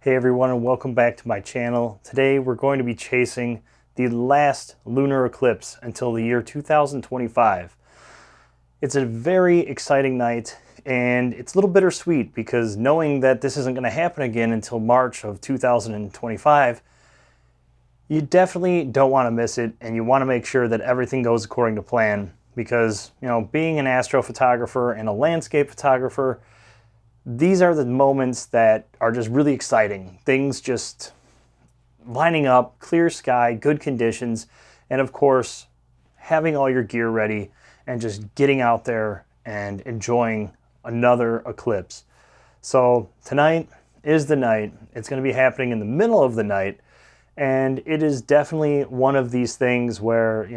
Hey everyone, and welcome back to my channel. Today we're going to be chasing the last lunar eclipse until the year 2025. It's a very exciting night, and it's a little bittersweet because knowing that this isn't going to happen again until March of 2025, you definitely don't want to miss it, and you want to make sure that everything goes according to plan because, being an astrophotographer and a landscape photographer, these are the moments that are just really exciting. Things just lining up, clear sky, good conditions, and of course, having all your gear ready and just getting out there and enjoying another eclipse. So tonight is the night. It's going to be happening in the middle of the night, and it is definitely one of these things where,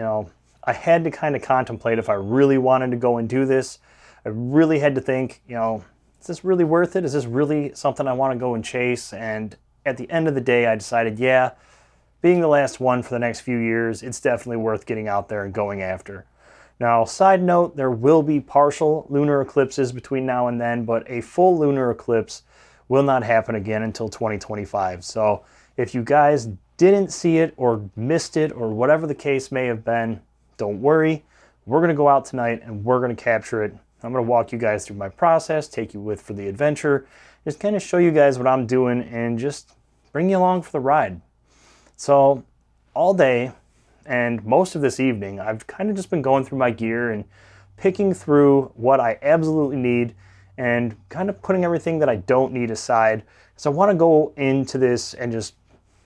I had to kind of contemplate if I really wanted to go and do this. I really had to think, is this really worth it? Is this really something I want to go and chase? And at the end of the day, I decided, yeah, being the last one for the next few years, it's definitely worth getting out there and going after. Now, side note, there will be partial lunar eclipses between now and then, but a full lunar eclipse will not happen again until 2025. So if you guys didn't see it or missed it or whatever the case may have been, don't worry. We're going to go out tonight and we're going to capture it. I'm going to walk you guys through my process, take you with for the adventure, just kind of show you guys what I'm doing and just bring you along for the ride. So all day and most of this evening, I've kind of just been going through my gear and picking through what I absolutely need and kind of putting everything that I don't need aside. So I want to go into this and just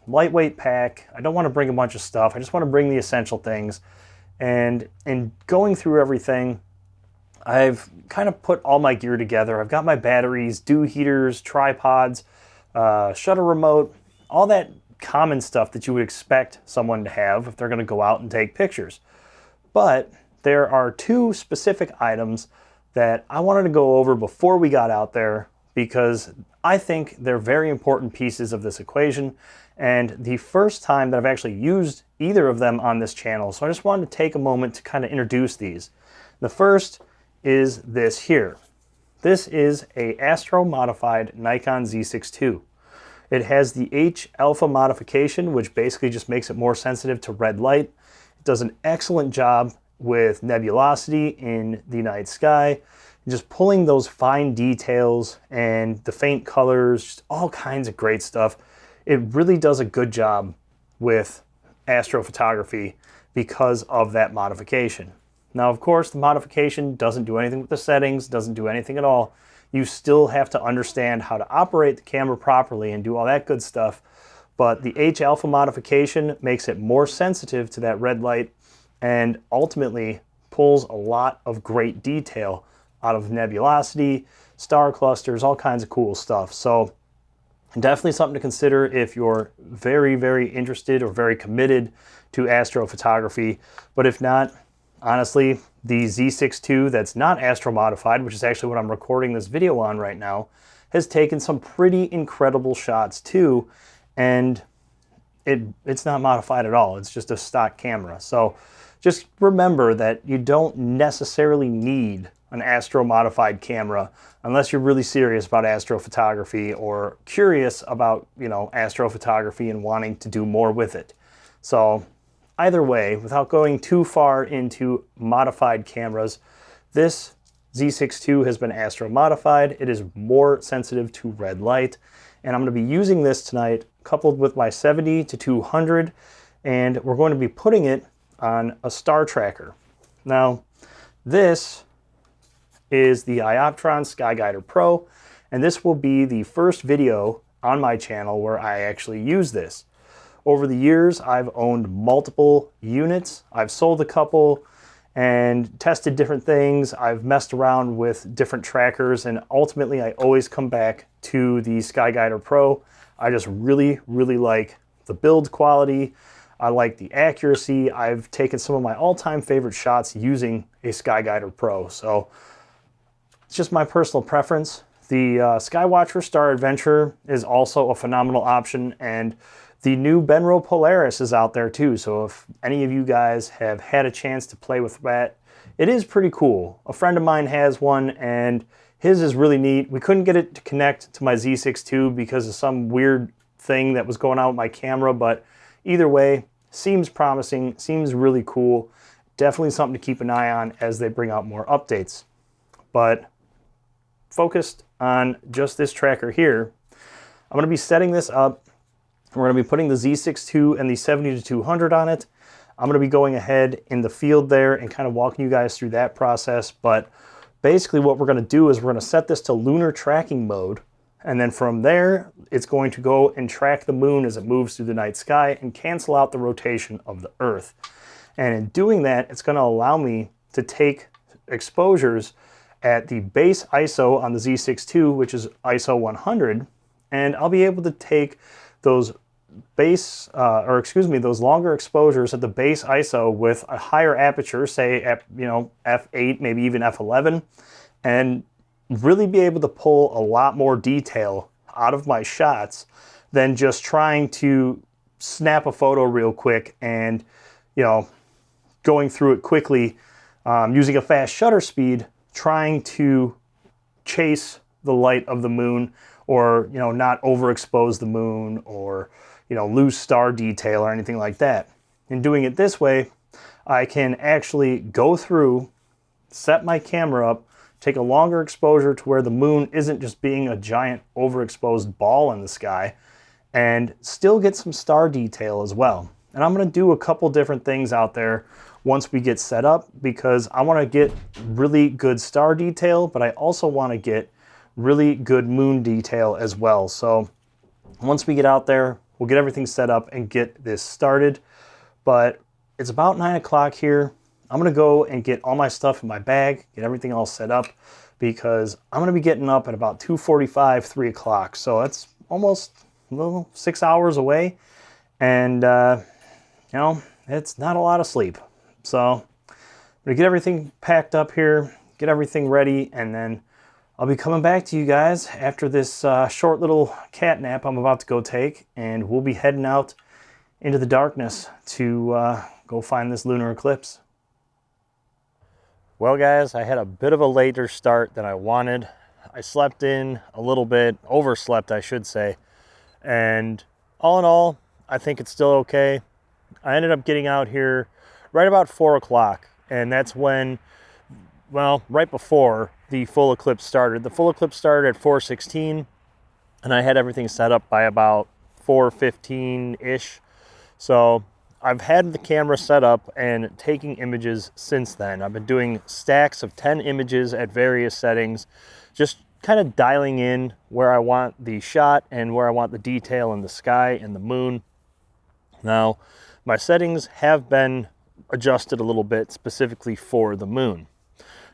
lightweight pack. I don't want to bring a bunch of stuff. I just want to bring the essential things. And in going through everything, I've kind of put all my gear together. I've got my batteries, dew heaters, tripods, shutter remote, all that common stuff that you would expect someone to have if they're going to go out and take pictures. But there are two specific items that I wanted to go over before we got out there because I think they're very important pieces of this equation, and the first time that I've actually used either of them on this channel. So I just wanted to take a moment to kind of introduce these. The first is this here. This is a Astro modified Nikon Z6 II. It has the H alpha modification, which basically just makes it more sensitive to red light. It does an excellent job with nebulosity in the night sky, just pulling those fine details and the faint colors, just all kinds of great stuff. It really does a good job with astrophotography because of that modification. Now, of course, the modification doesn't do anything with the settings, doesn't do anything at all. You still have to understand how to operate the camera properly and do all that good stuff. But the H alpha modification makes it more sensitive to that red light and ultimately pulls a lot of great detail out of nebulosity, star clusters, all kinds of cool stuff. So definitely something to consider if you're very, very interested or very committed to astrophotography. But if not, honestly, the Z6 II that's not Astro modified, which is actually what I'm recording this video on right now, has taken some pretty incredible shots too, and it's not modified at all. It's just a stock camera. So just remember that you don't necessarily need an Astro modified camera unless you're really serious about astrophotography or curious about, astrophotography and wanting to do more with it. So either way, without going too far into modified cameras, this Z6 II has been Astro modified. It is more sensitive to red light, and I'm going to be using this tonight coupled with my 70 to 200, and we're going to be putting it on a star tracker. Now, this is the Ioptron Skyguider Pro, and this will be the first video on my channel where I actually use this. Over the years, I've owned multiple units. I've sold a couple and tested different things. I've messed around with different trackers, and ultimately I always come back to the Skyguider Pro. I just really, really like the build quality. I like the accuracy. I've taken some of my all-time favorite shots using a Skyguider Pro. So it's just my personal preference. The Skywatcher Star Adventure is also a phenomenal option, and the new Benro Polaris is out there too, so if any of you guys have had a chance to play with that, it is pretty cool. A friend of mine has one, and His is really neat. We couldn't get it to connect to my Z6 II because of some weird thing that was going on with my camera, but either way, seems promising, seems really cool. Definitely something to keep an eye on as they bring out more updates. But focused on just this tracker here, I'm going to be setting this up. We're going to be putting the Z6 II and the 70-200 on it. I'm going to be going ahead in the field there and kind of walking you guys through that process. But basically what we're going to do is we're going to set this to lunar tracking mode. And then from there, it's going to go and track the moon as it moves through the night sky and cancel out the rotation of the Earth. And in doing that, it's going to allow me to take exposures at the base ISO on the Z6 II, which is ISO 100, and I'll be able to take those those longer exposures at the base ISO with a higher aperture, say at, f8, maybe even f11, and really be able to pull a lot more detail out of my shots than just trying to snap a photo real quick and, going through it quickly, using a fast shutter speed, trying to chase the light of the moon, or not overexpose the moon, or lose star detail or anything like that. In doing it this way, I can actually go through, set my camera up, take a longer exposure to where the moon isn't just being a giant overexposed ball in the sky, and still get some star detail as well. And I'm going to do a couple different things out there once we get set up, because I want to get really good star detail, but I also want to get really good moon detail as well. So once we get out there, we'll get everything set up and get this started. But it's about 9 o'clock here. I'm going to go and get all my stuff in my bag, get everything all set up, because I'm going to be getting up at about 2:45, 3 o'clock. So that's almost 6 hours away. And, it's not a lot of sleep. So I'm going to get everything packed up here, get everything ready, and then I'll be coming back to you guys after this short little cat nap I'm about to go take, and we'll be heading out into the darkness to go find this lunar eclipse. Well guys, I had a bit of a later start than I wanted. I slept in a little bit, overslept I should say, and all in all, I think it's still okay. I ended up getting out here right about 4 o'clock, and that's when, right before the full eclipse started. The full eclipse started at 4:16, and I had everything set up by about 4:15-ish. So I've had the camera set up and taking images since then. I've been doing stacks of 10 images at various settings, just kind of dialing in where I want the shot and where I want the detail in the sky and the moon. Now, my settings have been adjusted a little bit specifically for the moon.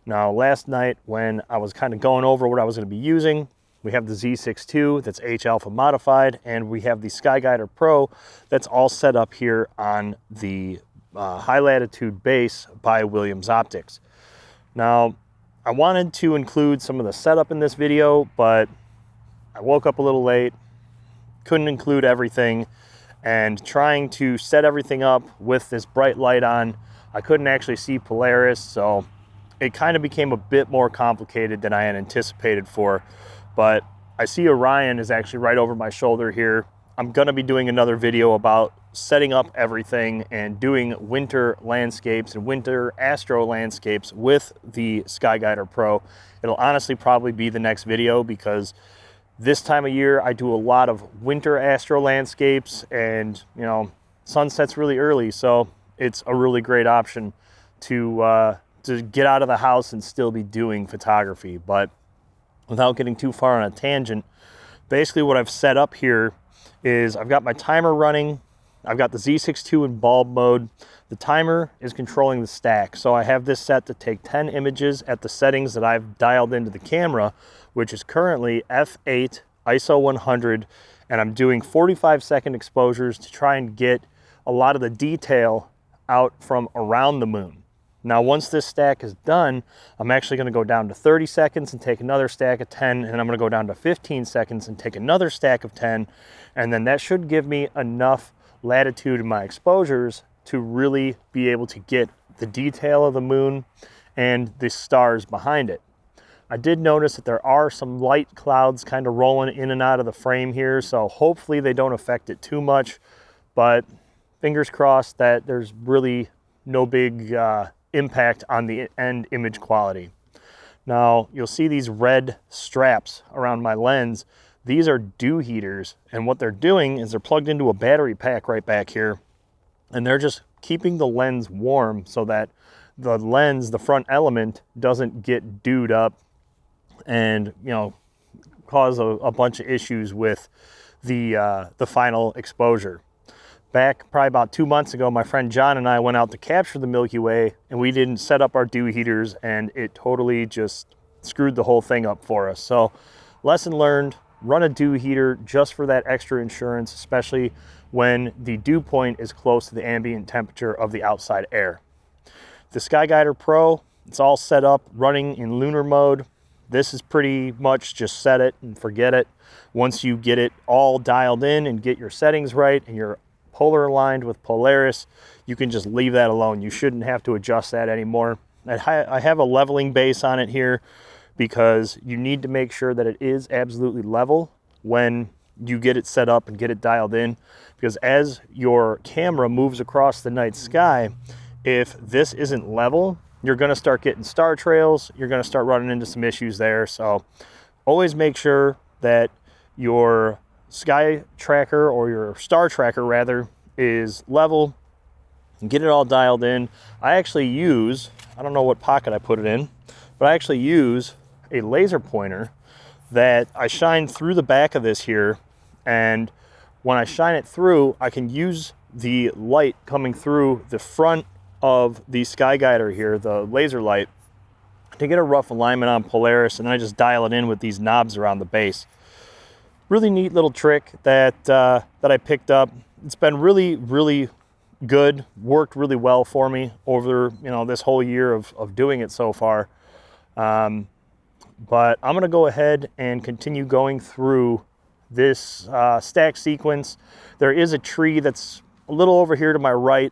Now, last night when I was kind of going over what I was going to be using, we have the Z6 II that's H-alpha modified, and we have the SkyGuider Pro that's all set up here on the high latitude base by Williams Optics. Now, I wanted to include some of the setup in this video, but I woke up a little late, couldn't include everything, and trying to set everything up with this bright light on, I couldn't actually see Polaris, so it kind of became a bit more complicated than I had anticipated for. But I see Orion is actually right over my shoulder here. I'm going to be doing another video about setting up everything and doing winter landscapes and winter astro landscapes with the SkyGuider Pro. It'll honestly probably be the next video, because this time of year I do a lot of winter astro landscapes, and sunset's really early, so it's a really great option to get out of the house and still be doing photography. But without getting too far on a tangent, basically what I've set up here is I've got my timer running. I've got the Z6 II in bulb mode. The timer is controlling the stack. So I have this set to take 10 images at the settings that I've dialed into the camera, which is currently f8, ISO 100, and I'm doing 45-second exposures to try and get a lot of the detail out from around the moon. Now, once this stack is done, I'm actually going to go down to 30 seconds and take another stack of 10, and I'm going to go down to 15 seconds and take another stack of 10, and then that should give me enough latitude in my exposures to really be able to get the detail of the moon and the stars behind it. I did notice that there are some light clouds kind of rolling in and out of the frame here, so hopefully they don't affect it too much, but fingers crossed that there's really no big impact on the end image quality. Now, you'll see these red straps around my lens. These are dew heaters, and what they're doing is they're plugged into a battery pack right back here, and they're just keeping the lens warm so that the lens, the front element, doesn't get dewed up and, you know, cause a bunch of issues with the final exposure. Back probably about 2 months ago, my friend John and I went out to capture the Milky Way, and we didn't set up our dew heaters, and it totally just screwed the whole thing up for us. So lesson learned, run a dew heater just for that extra insurance, especially when the dew point is close to the ambient temperature of the outside air. The SkyGuider Pro, it's all set up running in lunar mode. This is pretty much just set it and forget it. Once you get it all dialed in and get your settings right and you're polar aligned with Polaris, you can just leave that alone. You shouldn't have to adjust that anymore. I have a leveling base on it here because you need to make sure that it is absolutely level when you get it set up and get it dialed in, because as your camera moves across the night sky, if this isn't level, you're going to start getting star trails. You're going to start running into some issues there. So always make sure that your sky tracker, or your star tracker rather, is level, and get it all dialed in. I actually use, I don't know what pocket I put it in, but I actually use a laser pointer that I shine through the back of this here, and when I shine it through, I can use the light coming through the front of the SkyGuider here, the laser light, to get a rough alignment on Polaris, and then I just dial it in with these knobs around the base. Really neat little trick that that I picked up. It's been really good, worked really well for me over, you know, this whole year of doing it so far. But I'm gonna go ahead and continue going through this stack sequence. There is a tree that's a little over here to my right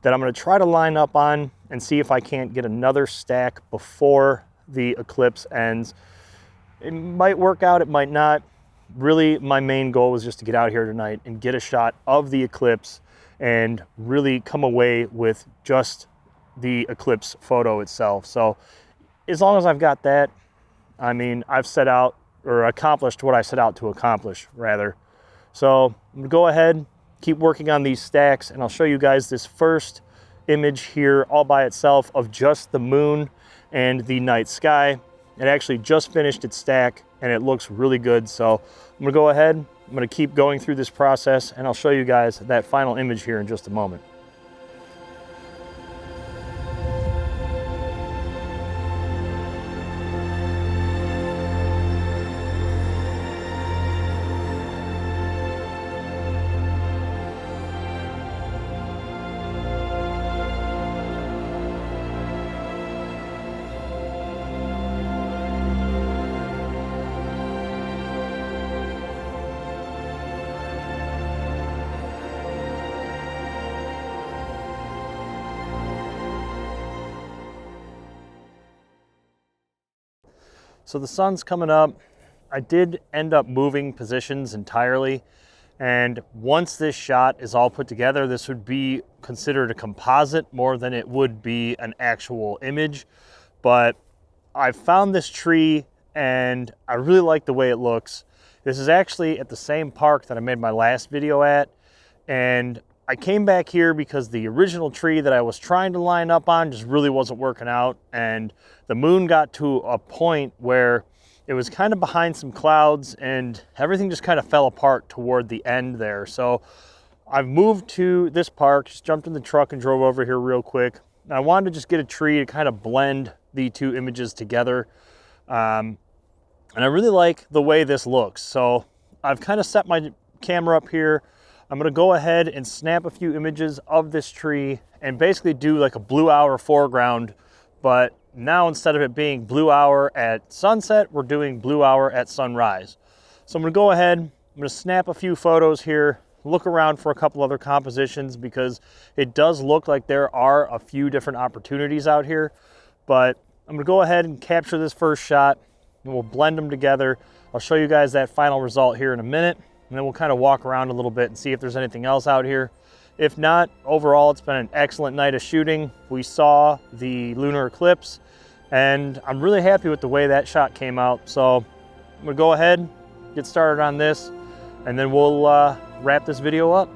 that I'm going to try to line up on and see if I can't get another stack before the eclipse ends. It might work out, it might not. Really, my main goal was just to get out here tonight and get a shot of the eclipse and really come away with just the eclipse photo itself. So as long as I've got that, I mean, I've set out, or accomplished what I set out to accomplish, rather. So I'm gonna go ahead, keep working on these stacks, and I'll show you guys this first image here all by itself of just the moon and the night sky. It actually just finished its stack and it looks really good. So I'm gonna go ahead, I'm gonna keep going through this process, and I'll show you guys that final image here in just a moment. So the sun's coming up. I did end up moving positions entirely, and once this shot is all put together, this would be considered a composite more than it would be an actual image. But I found this tree and I really like the way it looks. This is actually at the same park that I made my last video at, and I came back here because the original tree that I was trying to line up on just really wasn't working out, and the moon got to a point where it was kind of behind some clouds and everything just kind of fell apart toward the end there. So I've moved to this park, just jumped in the truck and drove over here real quick. I wanted to just get a tree to kind of blend the two images together. And I really like the way this looks. So I've kind of set my camera up here. I'm gonna go ahead and snap a few images of this tree and basically do like a blue hour foreground, but now instead of it being blue hour at sunset, we're doing blue hour at sunrise. So I'm gonna go ahead, I'm gonna snap a few photos here, look around for a couple other compositions because it does look like there are a few different opportunities out here, but I'm gonna go ahead and capture this first shot, and we'll blend them together. I'll show you guys that final result here in a minute, and then we'll kind of walk around a little bit and see if there's anything else out here. If not, overall, it's been an excellent night of shooting. We saw the lunar eclipse, and I'm really happy with the way that shot came out. So I'm gonna go ahead, get started on this, and then we'll wrap this video up.